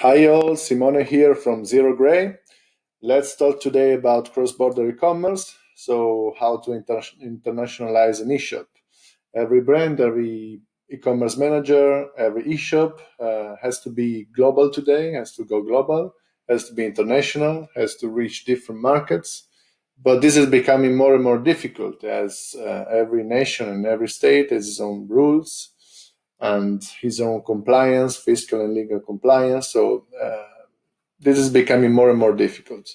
Hi all, Simone here from ZeroGrey. Let's talk today about cross-border e-commerce. So how to internationalize an eShop. Every brand, every e-commerce manager, every eShop has to be global today, has to go global, has to be international, has to reach different markets. But this is becoming more and more difficult as every nation and every state has its own rules and his own compliance, fiscal and legal compliance. So this is becoming more and more difficult.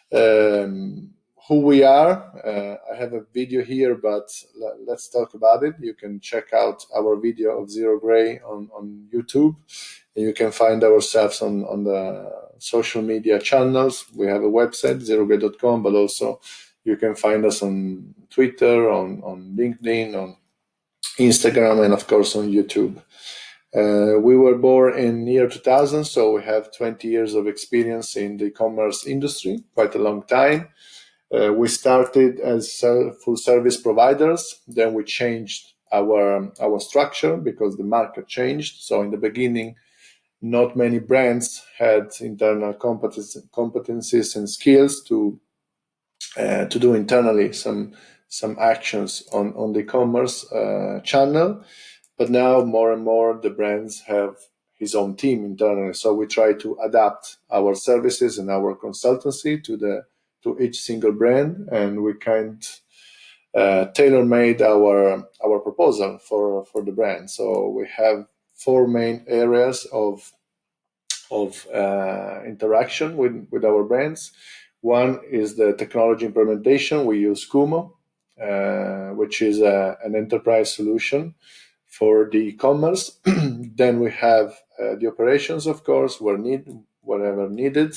Who we are, I have a video here, but let's talk about it. You can check out our video of ZeroGrey on YouTube. You can find ourselves on the social media channels. We have a website, zerogrey.com, but also you can find us on Twitter, on LinkedIn, on Instagram, and of course on YouTube. We were born in year 2000, so we have 20 years of experience in the e-commerce industry, quite a long time. We started as full service providers, then we changed our structure because the market changed. So in the beginning, not many brands had internal competencies and skills to do internally some actions on the e-commerce channel. But now more and more the brands have his own team internally. So we try to adapt our services and our consultancy to each single brand, and we tailor-made our proposal for the brand. So we have four main areas of interaction with our brands. One is the technology implementation. We use Kumo, which is an enterprise solution for the e-commerce. Then we have the operations, of course, wherever needed.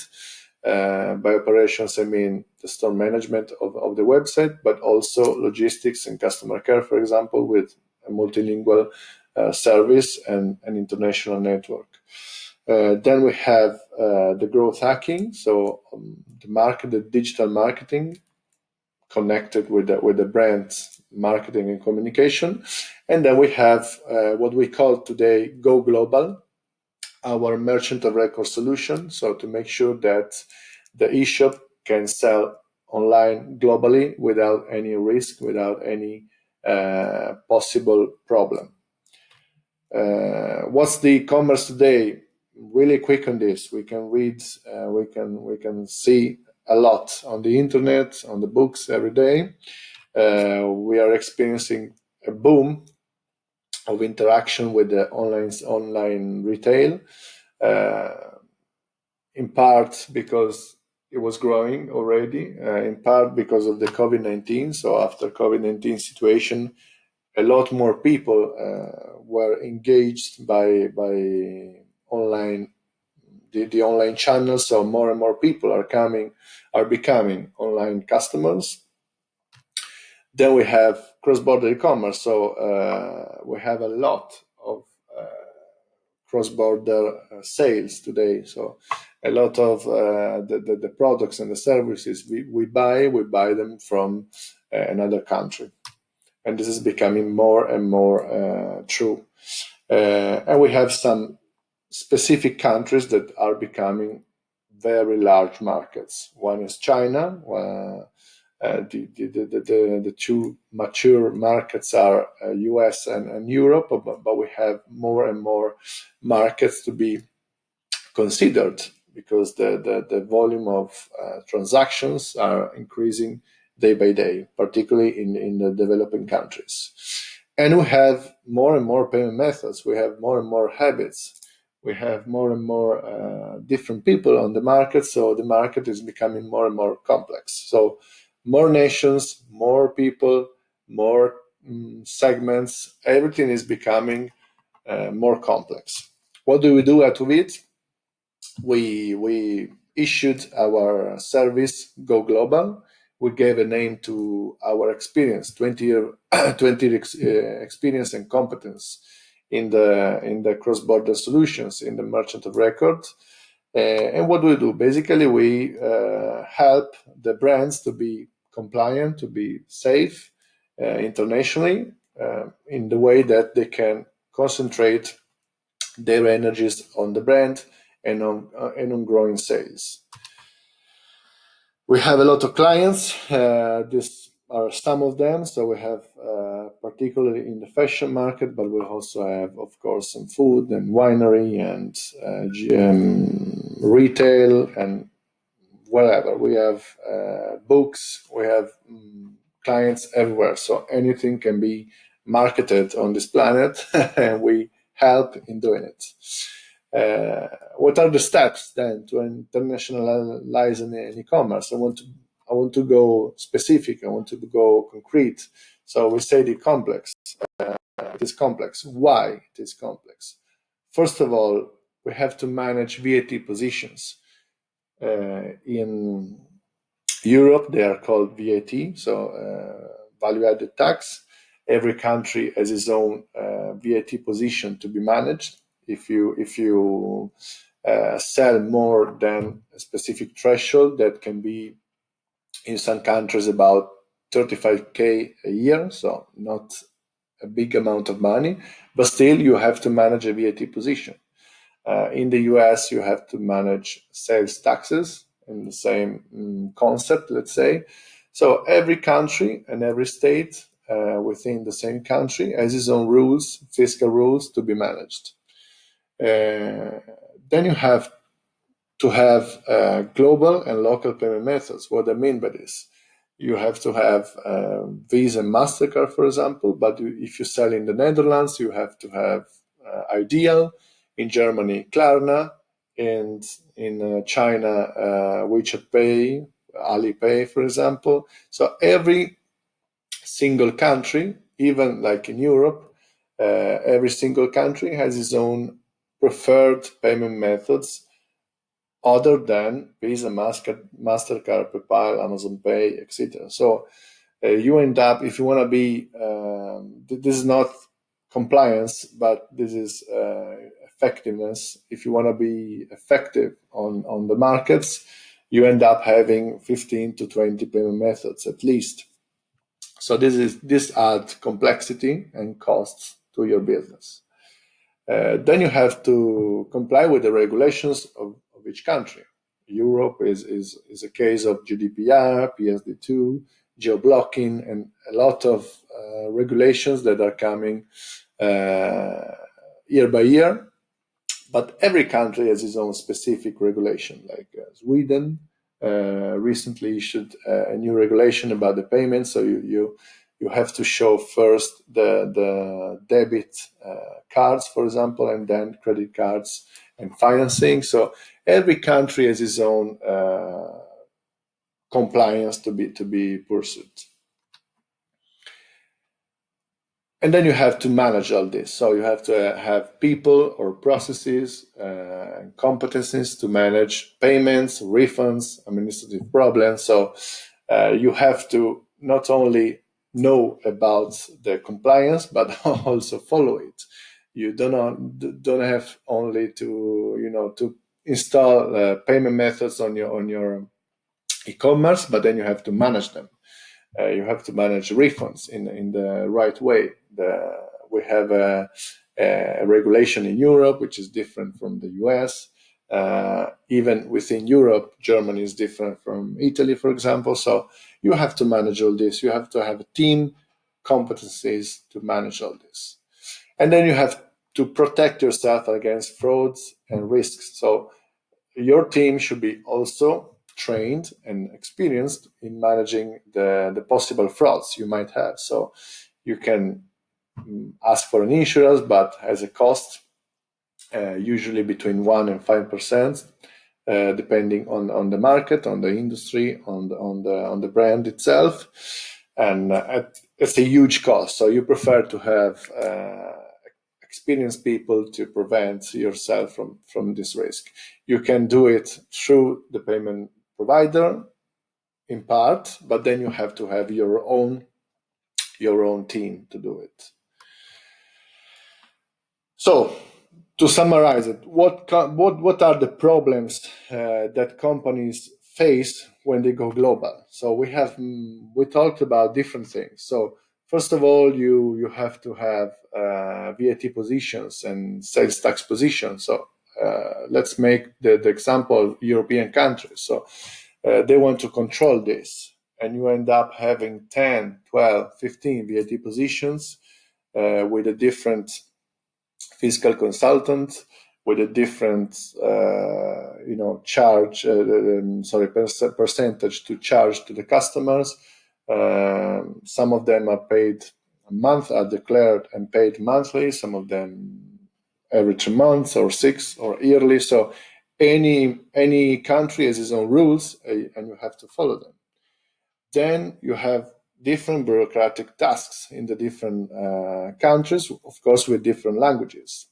By operations, I mean the store management of the website, but also logistics and customer care, for example, with a multilingual service and an international network. Then we have the growth hacking, so the digital marketing connected with the brand's marketing and communication. And then we have what we call today Go Global, our merchant of record solution. So to make sure that the eShop can sell online globally without any risk, without any possible problem. What's the e-commerce today? Really quick on this. We can read, we can see a lot on the internet, on the books every day. We are experiencing a boom of interaction with the online retail, in part because it was growing already, in part because of the COVID-19. So after COVID-19 situation, a lot more people were engaged by online, the online channels. So more and more people are becoming online customers. Then we have cross-border e-commerce. So we have a lot of cross-border sales today. So a lot of the products and the services we buy them from another country. And this is becoming more and more true. And we have some specific countries that are becoming very large markets. One is China. The two mature markets are US and Europe, but we have more and more markets to be considered because the volume of transactions are increasing day by day, particularly in the developing countries. And we have more and more payment methods. We have more and more habits. We have more and more different people on the market. So the market is becoming more and more complex. So more nations, more people, more segments, everything is becoming more complex. What do we do out of it? We issued our service, Go Global. We gave a name to our experience, 20 year experience and competence in the cross-border solutions, in the merchant of record. And what do we do? Basically, we help the brands to be compliant, to be safe internationally, in the way that they can concentrate their energies on the brand and on growing sales. We have a lot of clients. These are some of them. So we have particularly in the fashion market, but we also have, of course, some food and winery and retail and whatever. We have books. We have clients everywhere. So anything can be marketed on this planet, and we help in doing it. What are the steps then to internationalize an e-commerce? I want to go specific. I want to go concrete. So we say it is complex. Why it is complex? First of all, we have to manage VAT positions. In Europe, they are called VAT, so value-added tax. Every country has its own VAT position to be managed. If you sell more than a specific threshold, that can be in some countries about 35k a year, so not a big amount of money, but still you have to manage a VAT position. In the US, you have to manage sales taxes in the same concept, let's say. So every country and every state within the same country has its own rules, fiscal rules to be managed. Then you have to have global and local payment methods. What I mean by this, you have to have Visa and MasterCard, for example, but if you sell in the Netherlands, you have to have Ideal, in Germany, Klarna, and in China, WeChat Pay, Alipay, for example. So every single country, even like in Europe, every single country has its own preferred payment methods other than Visa, MasterCard, PayPal, Amazon Pay, etc. So you end up, if you want to be, this is not compliance, but this is effectiveness. If you want to be effective on the markets, you end up having 15 to 20 payment methods at least. So this adds complexity and costs to your business. Then you have to comply with the regulations of each country. Europe is a case of GDPR, PSD2, geo-blocking, and a lot of regulations that are coming year by year. But every country has its own specific regulation. Like Sweden recently issued a new regulation about the payments. So you have to show first the debit cards, for example, and then credit cards and financing. So every country has its own compliance to be pursued. And then you have to manage all this. So you have to have people or processes and competencies to manage payments, refunds, administrative problems. So you have to not only know about the compliance, but also follow it. You don't have only to install payment methods on your e-commerce, but then you have to manage them. You have to manage refunds in the right way. We have a regulation in Europe, which is different from the US. Even within Europe, Germany is different from Italy, for example. So you have to manage all this. You have to have a team competencies to manage all this. And then you have to protect yourself against frauds and risks. So your team should be also trained and experienced in managing the possible frauds you might have. So you can ask for an insurance, but has a cost, usually between 1% and 5%, depending on the market, on the industry, on the brand itself, and it's a huge cost. So you prefer to have experienced people to prevent yourself from this risk. You can do it through the payment provider in part, but then you have to have your own team to do it. So to summarize it, what are the problems that companies face when they go global? So we talked about different things. So first of all, you have to have VAT positions and sales tax positions. So let's make the example of European countries. So they want to control this, and you end up having 10, 12, 15 VAT positions with a different fiscal consultant, with a different charge, percentage to charge to the customers. Some of them are paid a month, are declared and paid monthly. Some of them every 3 months or 6 or yearly. So any country has its own rules, and you have to follow them. Then you have different bureaucratic tasks in the different countries, of course, with different languages.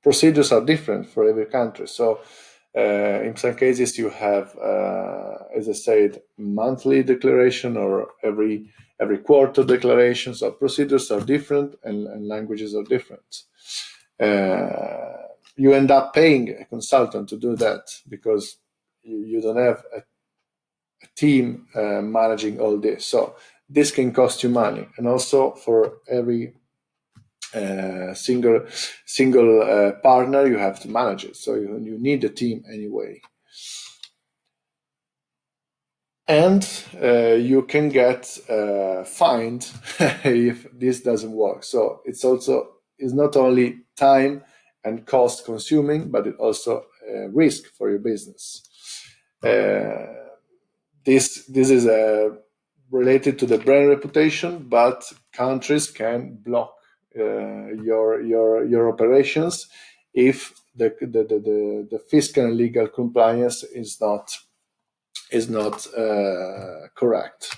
Procedures are different for every country. So in some cases you have, as I said, monthly declaration or every quarter declaration. So procedures are different and languages are different. You end up paying a consultant to do that because you don't have a team managing all this. So this can cost you money, and also for every single partner you have to manage it. So you need a team anyway, and you can get fined if this doesn't work. So it's not only time and cost consuming, but it also risk for your business. This is related to the brand reputation, but countries can block your operations if the fiscal and legal compliance is not correct.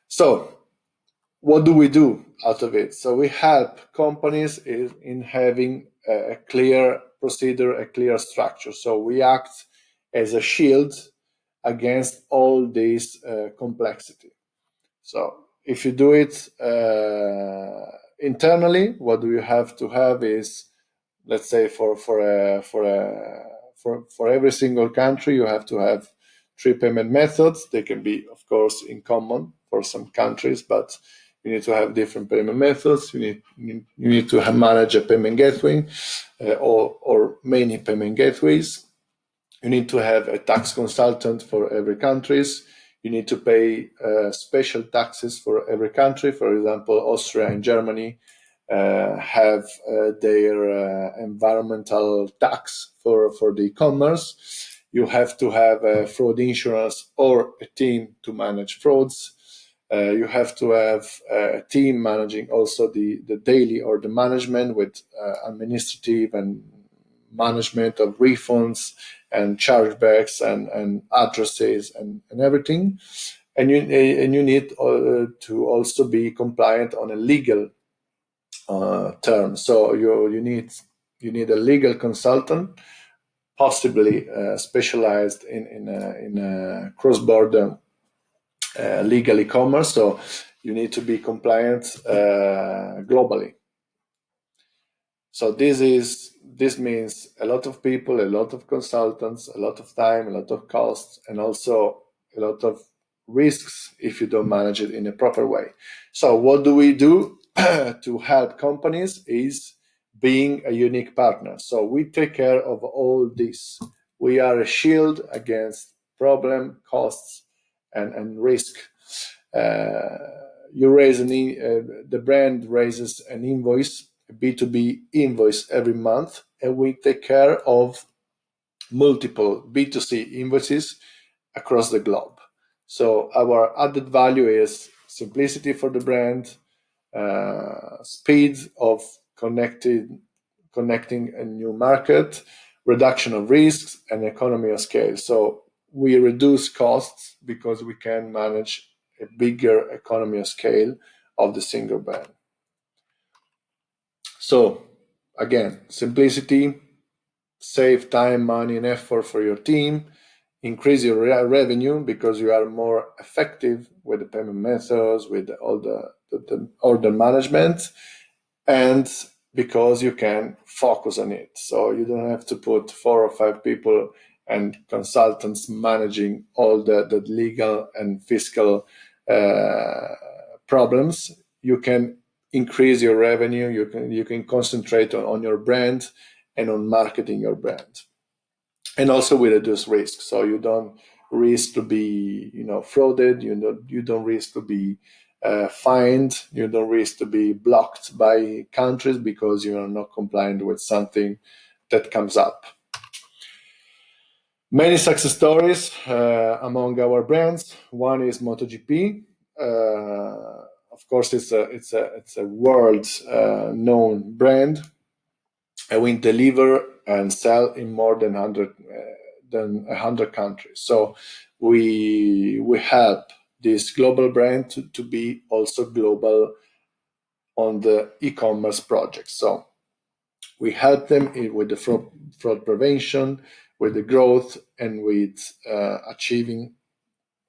So what do we do out of it? So we help companies in having a clear procedure, a clear structure. So we act as a shield against all this complexity. So if you do it internally, what do you have to have is, let's say for every single country, you have to have 3 payment methods. They can be, of course, in common for some countries, but you need to have different payment methods. You need to manage a payment gateway or many payment gateways. You need to have a tax consultant for every countries. You need to pay special taxes for every country. For example, Austria and Germany have their environmental tax for the e-commerce. You have to have a fraud insurance or a team to manage frauds. You have to have a team managing also the daily or the management with administrative and management of refunds and chargebacks and addresses and everything. And you need to also be compliant on a legal term. So you need a legal consultant, possibly specialized in cross-border legal e-commerce. So you need to be compliant globally. So this means a lot of people, a lot of consultants, a lot of time, a lot of costs, and also a lot of risks if you don't manage it in a proper way. So what do we do to help companies is being a unique partner. So we take care of all this. We are a shield against problem, costs, and risk. The brand raises an invoice, a B2B invoice every month, and we take care of multiple B2C invoices across the globe. So our added value is simplicity for the brand, speed of connecting a new market, reduction of risks, and economy of scale. So we reduce costs because we can manage a bigger economy of scale of the single brand. So again, simplicity, save time, money, and effort for your team, increase your revenue because you are more effective with the payment methods, with all the order management, and because you can focus on it. So you don't have to put 4 or 5 people and consultants managing all the legal and fiscal problems. You can increase your revenue. You can concentrate on your brand and on marketing your brand. And also we reduce risk, so you don't risk to be frauded. You don't risk to be fined. You don't risk to be blocked by countries because you are not compliant with something that comes up. Many success stories among our brands. One is MotoGP. Of course, it's a world known brand, and we deliver and sell in more than 100 countries. So we help this global brand to be also global on the e-commerce project. So we help them with the fraud prevention, with the growth, and with achieving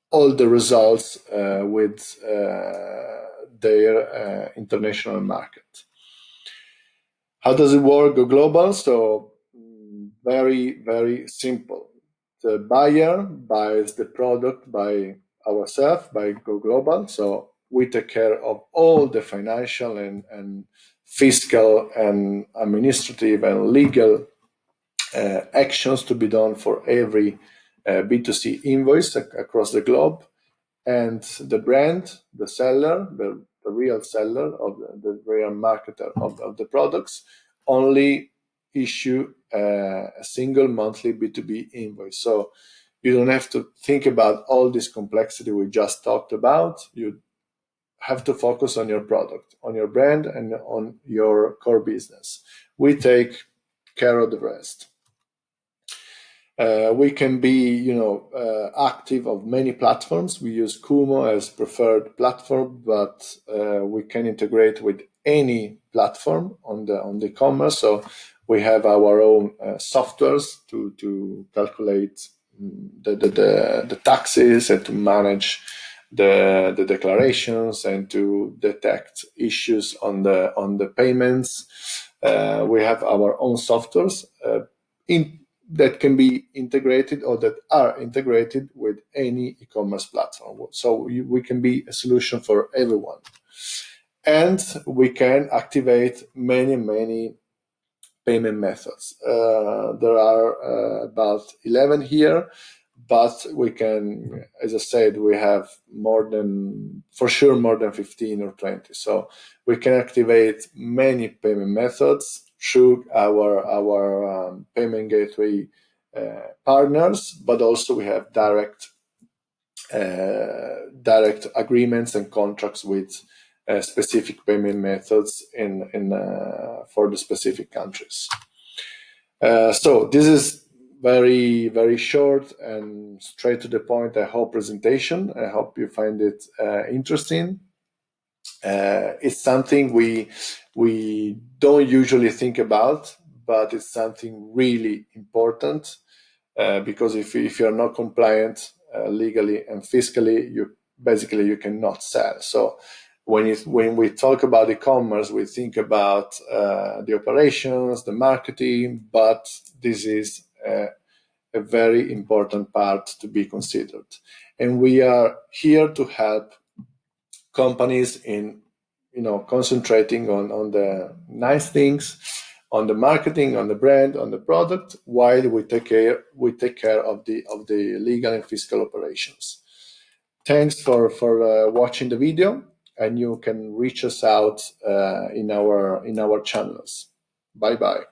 all the results with their international market. How does it work? Go global. So very, very simple. The buyer buys the product by ourselves, by Go Global. So we take care of all the financial and fiscal and administrative and legal actions to be done for every B2C invoice across the globe. And the brand, the seller, the real seller of the real marketer of the products, only issue a single monthly B2B invoice. So you don't have to think about all this complexity we just talked about. You have to focus on your product, on your brand, and on your core business. We take care of the rest. We can be, active on many platforms. We use Kumo as preferred platform, but we can integrate with any platform on the e-commerce. So we have our own softwares to calculate the taxes and to manage the declarations and to detect issues on the payments. We have our own softwares that can be integrated or that are integrated with any e-commerce platform. So we can be a solution for everyone. And we can activate many payment methods. There are about 11 here, but we can, as I said, we have more than 15 or 20. So we can activate many payment methods through our payment gateway partners, but also we have direct agreements and contracts with specific payment methods for the specific countries. So this is very, very short and straight to the point, I hope, presentation. I hope you find it interesting. It's something we don't usually think about, but it's something really important because if you're not compliant legally and fiscally, you cannot sell. So when we talk about e-commerce, we think about the operations, the marketing, but this is a very important part to be considered. And we are here to help companies in concentrating on the nice things, on the marketing, on the brand, on the product, while we take care of the legal and fiscal operations. Thanks for watching the video, and you can reach us out in our channels. Bye bye.